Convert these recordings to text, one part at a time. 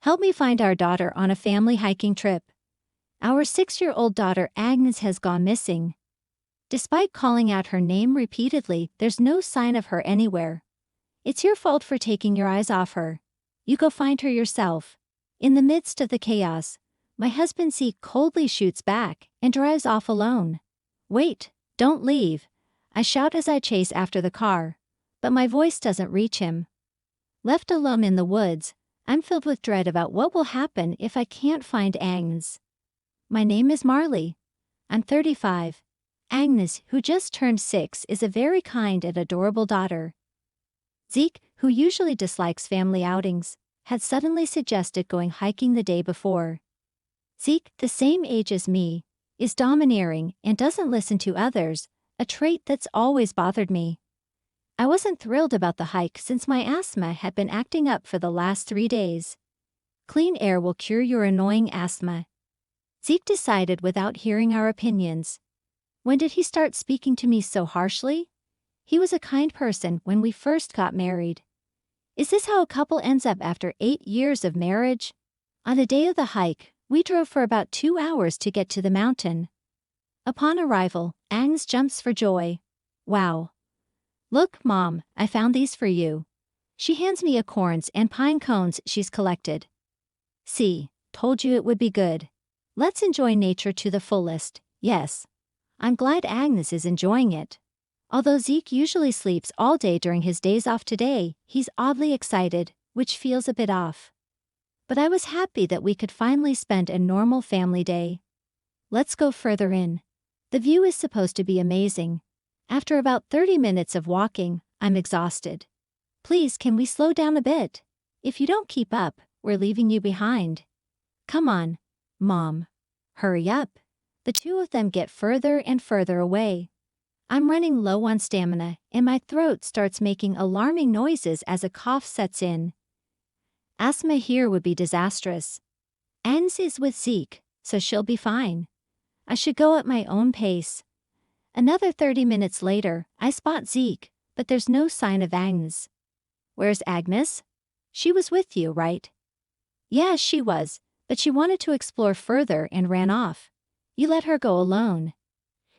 Help me find our daughter on a family hiking trip. Our 6-year-old daughter Agnes has gone missing. Despite calling out her name repeatedly, there's no sign of her anywhere. It's your fault for taking your eyes off her. You go find her yourself. In the midst of the chaos, my husband Zeke coldly shoots back and drives off alone. Wait, don't leave, I shout as I chase after the car, but my voice doesn't reach him. Left alone in the woods, I'm filled with dread about what will happen if I can't find Agnes. My name is Marley. I'm 35. Agnes, who just turned 6, is a very kind and adorable daughter. Zeke, who usually dislikes family outings, had suddenly suggested going hiking the day before. Zeke, the same age as me, is domineering and doesn't listen to others, a trait that's always bothered me. I wasn't thrilled about the hike since my asthma had been acting up for the last 3 days. Clean air will cure your annoying asthma. Zeke decided without hearing our opinions. When did he start speaking to me so harshly? He was a kind person when we first got married. Is this how a couple ends up after 8 years of marriage? On the day of the hike, we drove for about 2 hours to get to the mountain. Upon arrival, Agnes jumps for joy. Wow. Look, Mom, I found these for you. She hands me acorns and pine cones she's collected. See, told you it would be good. Let's enjoy nature to the fullest, yes. I'm glad Agnes is enjoying it. Although Zeke usually sleeps all day during his days off today, he's oddly excited, which feels a bit off. But I was happy that we could finally spend a normal family day. Let's go further in. The view is supposed to be amazing. After about 30 minutes of walking, I'm exhausted. Please, can we slow down a bit? If you don't keep up, we're leaving you behind. Come on, Mom. Hurry up. The two of them get further and further away. I'm running low on stamina, and my throat starts making alarming noises as a cough sets in. Asthma here would be disastrous. Agnes is with Zeke, so she'll be fine. I should go at my own pace. Another 30 minutes later, I spot Zeke, but there's no sign of Agnes. Where's Agnes? She was with you, right? Yeah, she was, but she wanted to explore further and ran off. You let her go alone.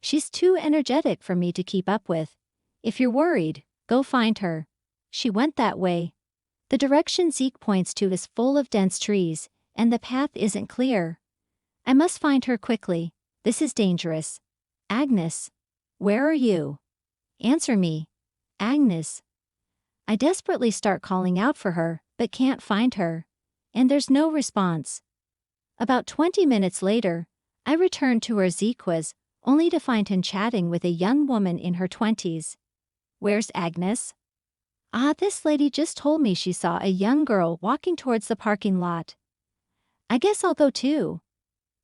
She's too energetic for me to keep up with. If you're worried, go find her. She went that way. The direction Zeke points to is full of dense trees, and the path isn't clear. I must find her quickly. This is dangerous. Agnes. Where are you? Answer me. Agnes. I desperately start calling out for her, but can't find her. And there's no response. About 20 minutes later, I return to where Zeke was, only to find him chatting with a young woman in her 20s. Where's Agnes? This lady just told me she saw a young girl walking towards the parking lot. I guess I'll go too.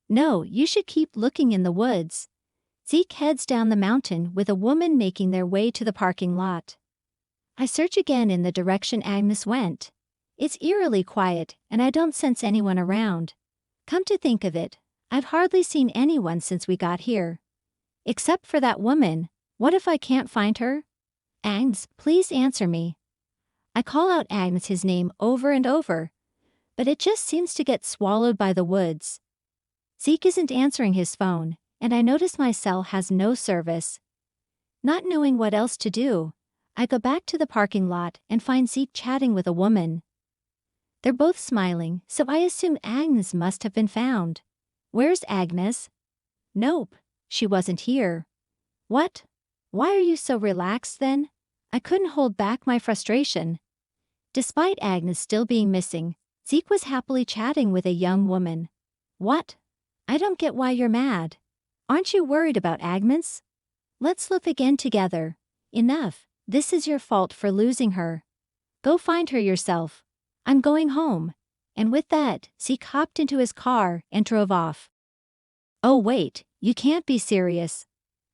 No, you should keep looking in the woods. Zeke heads down the mountain with a woman making their way to the parking lot. I search again in the direction Agnes went. It's eerily quiet, and I don't sense anyone around. Come to think of it, I've hardly seen anyone since we got here. Except for that woman. What if I can't find her? Agnes, please answer me. I call out Agnes his name over and over, but it just seems to get swallowed by the woods. Zeke isn't answering his phone, and I notice my cell has no service. Not knowing what else to do, I go back to the parking lot and find Zeke chatting with a woman. They're both smiling, so I assume Agnes must have been found. Where's Agnes? Nope. She wasn't here. What? Why are you so relaxed then? I couldn't hold back my frustration. Despite Agnes still being missing, Zeke was happily chatting with a young woman. What? I don't get why you're mad. Aren't you worried about Agnes? Let's look again together. Enough. This is your fault for losing her. Go find her yourself. I'm going home. And with that, Zeke hopped into his car and drove off. Oh wait, you can't be serious.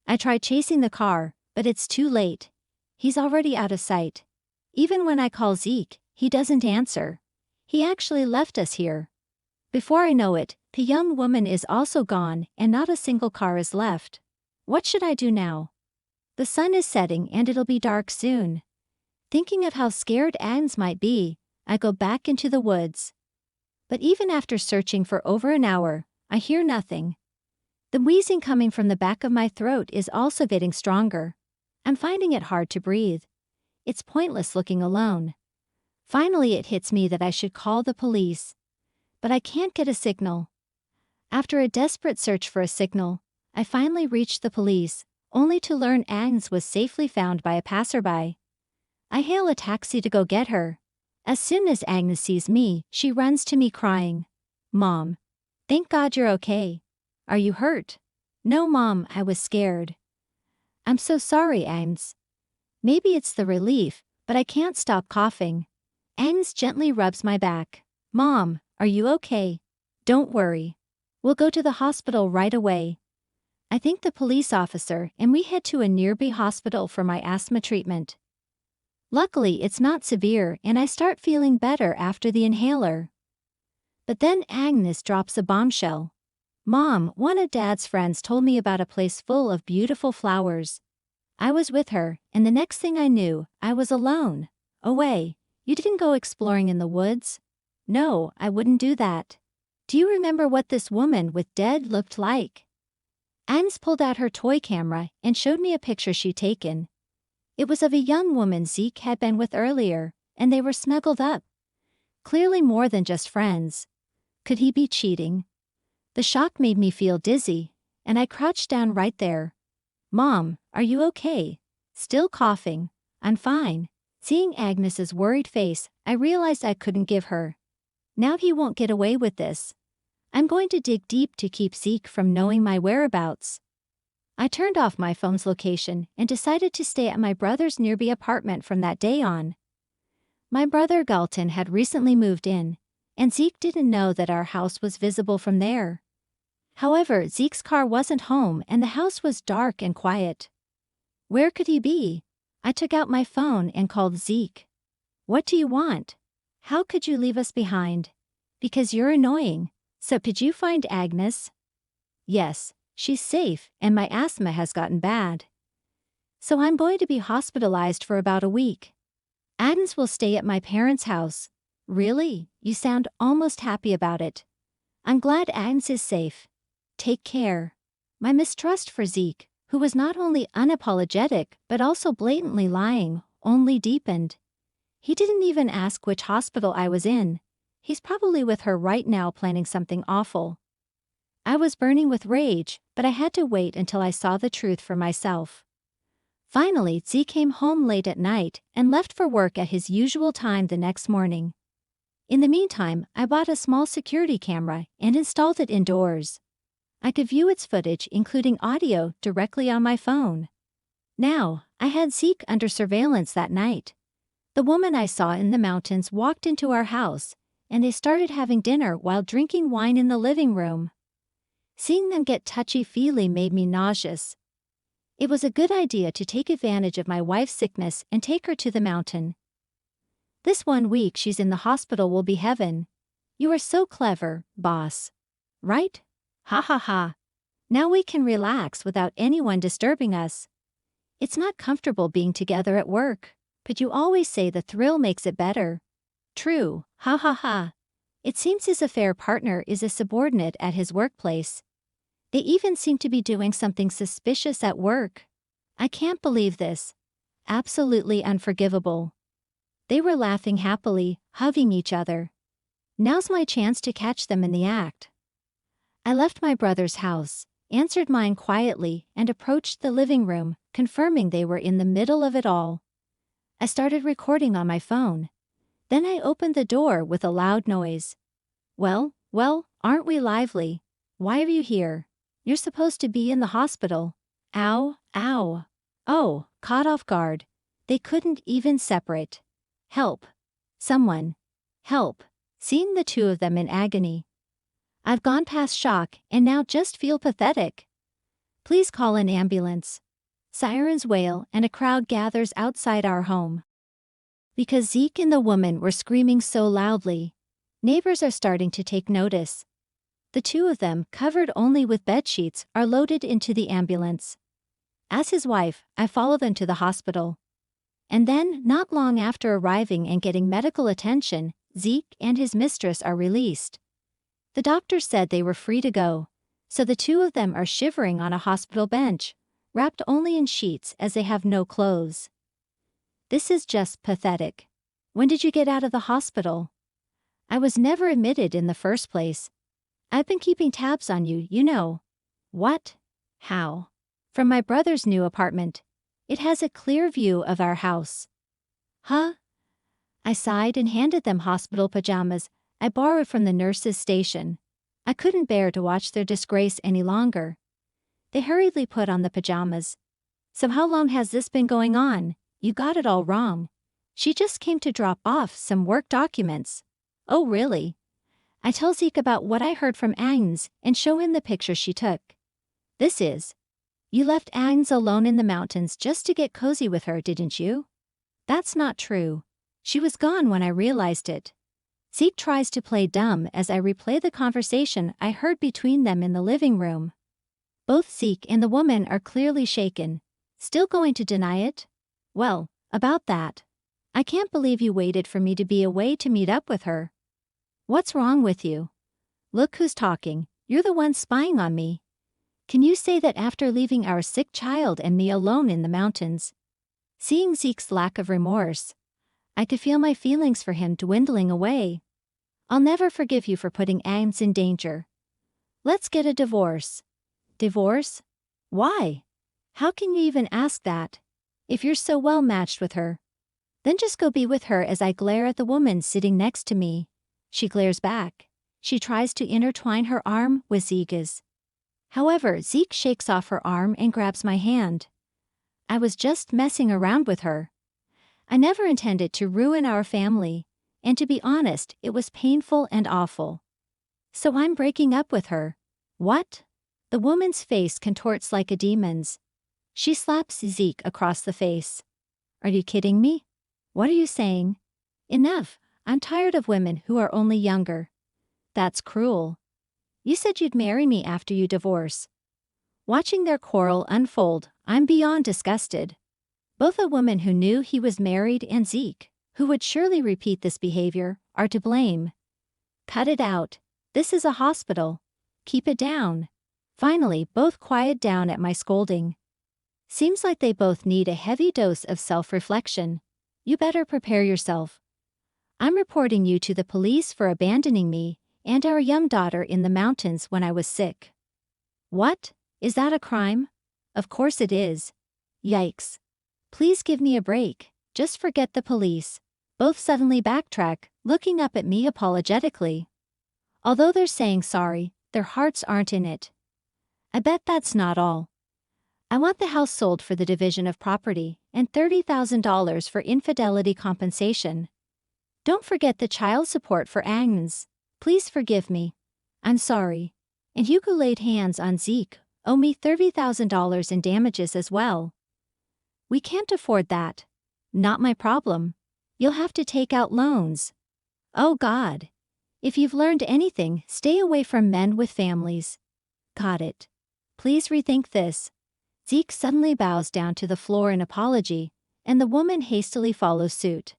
I tried chasing the car, but it's too late. He's already out of sight. Even when I call Zeke, he doesn't answer. He actually left us here. Before I know it, the young woman is also gone and not a single car is left. What should I do now? The sun is setting and it'll be dark soon. Thinking of how scared Agnes might be, I go back into the woods. But even after searching for over an hour, I hear nothing. The wheezing coming from the back of my throat is also getting stronger. I'm finding it hard to breathe. It's pointless looking alone. Finally, it hits me that I should call the police. But I can't get a signal. After a desperate search for a signal, I finally reached the police, only to learn Agnes was safely found by a passerby. I hail a taxi to go get her. As soon as Agnes sees me, she runs to me crying, "Mom, thank God you're okay. Are you hurt?" "No, Mom, I was scared." "I'm so sorry, Agnes." Maybe it's the relief, but I can't stop coughing. Agnes gently rubs my back. "Mom, are you okay? Don't worry. We'll go to the hospital right away." I thank the police officer and we head to a nearby hospital for my asthma treatment. Luckily, it's not severe and I start feeling better after the inhaler. But then Agnes drops a bombshell. "Mom, one of Dad's friends told me about a place full of beautiful flowers." I was with her, and the next thing I knew, I was alone. "Away. You didn't go exploring in the woods?" "No, I wouldn't do that." "Do you remember what this woman with Dad looked like?" Agnes pulled out her toy camera and showed me a picture she'd taken. It was of a young woman Zeke had been with earlier, and they were snuggled up. Clearly more than just friends. Could he be cheating? The shock made me feel dizzy, and I crouched down right there. "Mom, are you okay?" Still coughing. "I'm fine." Seeing Agnes's worried face, I realized I couldn't give her. Now he won't get away with this. I'm going to dig deep to keep Zeke from knowing my whereabouts. I turned off my phone's location and decided to stay at my brother's nearby apartment from that day on. My brother Galton had recently moved in, and Zeke didn't know that our house was visible from there. However, Zeke's car wasn't home and the house was dark and quiet. Where could he be? I took out my phone and called Zeke. "What do you want?" "How could you leave us behind?" "Because you're annoying." "So could you find Agnes?" "Yes, she's safe and my asthma has gotten bad. So I'm going to be hospitalized for about a week. Agnes will stay at my parents' house." "Really? You sound almost happy about it." "I'm glad Agnes is safe. Take care." My mistrust for Zeke, who was not only unapologetic but also blatantly lying, only deepened. He didn't even ask which hospital I was in. He's probably with her right now planning something awful. I was burning with rage, but I had to wait until I saw the truth for myself. Finally, Zeke came home late at night and left for work at his usual time the next morning. In the meantime, I bought a small security camera and installed it indoors. I could view its footage, including audio, directly on my phone. Now, I had Zeke under surveillance that night. The woman I saw in the mountains walked into our house, and they started having dinner while drinking wine in the living room. Seeing them get touchy-feely made me nauseous. It was a good idea to take advantage of my wife's sickness and take her to the mountain. This 1 week she's in the hospital will be heaven. You are so clever, boss. Right? Ha ha ha. Now we can relax without anyone disturbing us. It's not comfortable being together at work, but you always say the thrill makes it better. True, ha ha ha. It seems his affair partner is a subordinate at his workplace. They even seem to be doing something suspicious at work. I can't believe this. Absolutely unforgivable. They were laughing happily, hugging each other. Now's my chance to catch them in the act. I left my brother's house, answered mine quietly, and approached the living room, confirming they were in the middle of it all. I started recording on my phone. Then I opened the door with a loud noise. Well, aren't we lively? Why are you here? You're supposed to be in the hospital." Ow, ow. Oh, caught off guard. They couldn't even separate. Help. Someone. Help. Seeing the two of them in agony. I've gone past shock and now just feel pathetic. Please call an ambulance. Sirens wail and a crowd gathers outside our home. Because Zeke and the woman were screaming so loudly, neighbors are starting to take notice. The two of them, covered only with bedsheets, are loaded into the ambulance. As his wife, I follow them to the hospital. And then, not long after arriving and getting medical attention, Zeke and his mistress are released. The doctor said they were free to go, so the two of them are shivering on a hospital bench, wrapped only in sheets as they have no clothes. This is just pathetic. When did you get out of the hospital? I was never admitted in the first place. I've been keeping tabs on you, you know. What? How? From my brother's new apartment. It has a clear view of our house. Huh? I sighed and handed them hospital pajamas I borrowed from the nurse's station. I couldn't bear to watch their disgrace any longer. They hurriedly put on the pajamas. So how long has this been going on? You got it all wrong. She just came to drop off some work documents. Oh really? I tell Zeke about what I heard from Agnes and show him the picture she took. This is. You left Agnes alone in the mountains just to get cozy with her, didn't you? That's not true. She was gone when I realized it. Zeke tries to play dumb as I replay the conversation I heard between them in the living room. Both Zeke and the woman are clearly shaken. Still going to deny it? Well, about that. I can't believe you waited for me to be away to meet up with her. What's wrong with you? Look who's talking. You're the one spying on me. Can you say that after leaving our sick child and me alone in the mountains? Seeing Zeke's lack of remorse, I could feel my feelings for him dwindling away. I'll never forgive you for putting Agnes in danger. Let's get a divorce. Divorce? Why? How can you even ask that? If you're so well matched with her, then just go be with her. As I glare at the woman sitting next to me, she glares back. She tries to intertwine her arm with Zeke's. However, Zeke shakes off her arm and grabs my hand. I was just messing around with her. I never intended to ruin our family, and to be honest, it was painful and awful. So I'm breaking up with her. What? The woman's face contorts like a demon's. She slaps Zeke across the face. Are you kidding me? What are you saying? Enough. I'm tired of women who are only younger. That's cruel. You said you'd marry me after you divorce. Watching their quarrel unfold, I'm beyond disgusted. Both a woman who knew he was married and Zeke, who would surely repeat this behavior, are to blame. Cut it out. This is a hospital. Keep it down. Finally, both quiet down at my scolding. Seems like they both need a heavy dose of self-reflection. You better prepare yourself. I'm reporting you to the police for abandoning me and our young daughter in the mountains when I was sick. What? Is that a crime? Of course it is. Yikes. Please give me a break. Just forget the police. Both suddenly backtrack, looking up at me apologetically. Although they're saying sorry, their hearts aren't in it. I bet that's not all. I want the house sold for the division of property and $30,000 for infidelity compensation. Don't forget the child support for Agnes. Please forgive me. I'm sorry. And you who laid hands on Zeke owe me $30,000 in damages as well. We can't afford that. Not my problem. You'll have to take out loans. Oh God. If you've learned anything, stay away from men with families. Got it. Please rethink this. Zeke suddenly bows down to the floor in apology, and the woman hastily follows suit.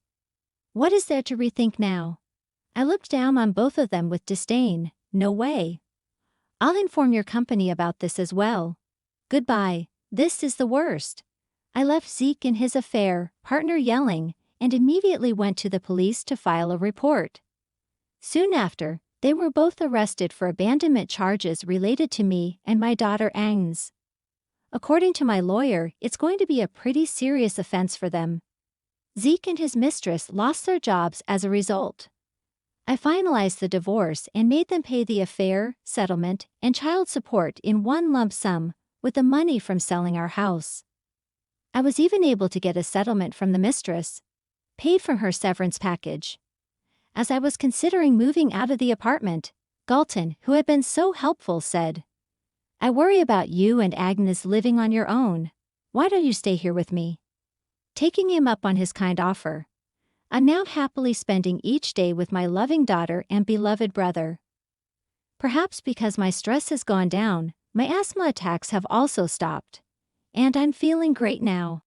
What is there to rethink now? I looked down on both of them with disdain. No way. I'll inform your company about this as well. Goodbye. This is the worst. I left Zeke and his affair partner yelling and immediately went to the police to file a report. Soon after, they were both arrested for abandonment charges related to me and my daughter Agnes. According to my lawyer, it's going to be a pretty serious offense for them. Zeke and his mistress lost their jobs as a result. I finalized the divorce and made them pay the affair, settlement, and child support in one lump sum with the money from selling our house. I was even able to get a settlement from the mistress, paid from her severance package. As I was considering moving out of the apartment, Galton, who had been so helpful, said, I worry about you and Agnes living on your own. Why don't you stay here with me? Taking him up on his kind offer, I'm now happily spending each day with my loving daughter and beloved brother. Perhaps because my stress has gone down, my asthma attacks have also stopped. And I'm feeling great now.